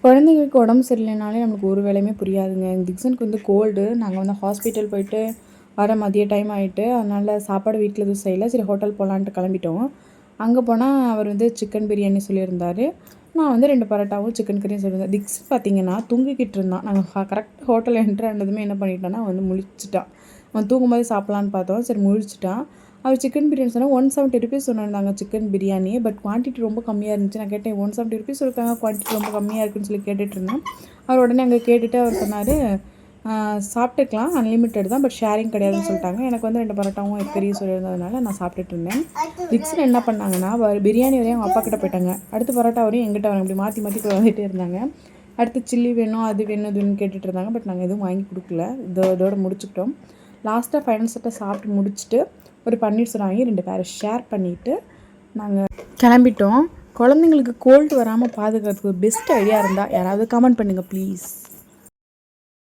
குழந்தைங்களுக்கு உடம்பு சரியில்லைனாலே நமக்கு ஒரு வேலையுமே புரியாதுங்க. திக்ஸனுக்கு வந்து கோல்டு. நாங்கள் வந்து ஹாஸ்பிட்டல் போயிட்டு வர மதிய டைம் ஆகிட்டு, அதனால் சாப்பாடு வீட்டில் எதுவும் செய்யல. சரி ஹோட்டல் போகலான்ட்டு கிளம்பிட்டோம். அங்கே போனால் அவர் வந்து சிக்கன் பிரியாணி சொல்லியிருந்தார். நான் வந்து 2 பரோட்டாவும் சிக்கன் கறியும் சொல்லியிருந்தேன். திக்ஸ் பார்த்தீங்கன்னா தூங்கிக்கிட்டு இருந்தான். நாங்கள் கரெக்டாக ஹோட்டல் என்ட்ரு ஆனதுமே என்ன பண்ணிட்டோன்னா வந்து முழிச்சிட்டான். அவன் தூங்கும்போது சாப்பிட்லான்னு பார்த்தோம். சரி முழிச்சிட்டான். அவர் சிக்கன் பிரியாணி சொன்னால் ₹170 சொன்னாங்க சிக்கன் பிரியாணி. பட் குவான்டிட்டி ரொம்ப கம்மியாக இருந்துச்சு. நான் கேட்டேன் ₹170 இருக்காங்க, குவான்டிட்டி ரொம்ப கம்மியாக இருக்குன்னு சொல்லி கேட்டுட்ருந்தேன். அவர் உடனே அங்கே கேட்டுட்டு அவர் சொன்னார், சாப்பிட்டுக்கலாம், அன்லிமிட்டட் தான், பட் ஷேரிங் கிடையாதுன்னு சொல்லிட்டாங்க. எனக்கு வந்து 2 பரோட்டாவும் பெரிய சொல்லியிருந்ததுனால நான் சாப்பிட்டுட்டு இருந்தேன். திக்ஸில் என்ன பண்ணாங்கன்னா பிரியாணி வரையும் அவங்க அப்பா கிட்ட போயிட்டாங்க. அடுத்து பரோட்டா வரையும் எங்கிட்ட வராங்க. இப்படி மாற்றி மாற்றி வந்துகிட்டே இருந்தாங்க. அடுத்து சில்லி வேணும், அது வேணும், இது வேணும்னு கேட்டுட்டு இருந்தாங்க. பட் நாங்கள் எதுவும் வாங்கி கொடுக்கல. இதோட முடிச்சுக்கிட்டோம். லாஸ்ட்டாக ஃபைனல் செட்டை சாப்பிட்டு முடிச்சுட்டு ஒரு பன்னீர் சோறு வாங்கி 2 பேரை ஷேர் பண்ணிவிட்டு நாங்கள் கிளம்பிட்டோம். குழந்தைங்களுக்கு கோல்டு வராமல் பாதுகாக்கிறதுக்கு பெஸ்ட் ஐடியா இருந்தால் யாராவது கமெண்ட் பண்ணுங்கள் ப்ளீஸ்.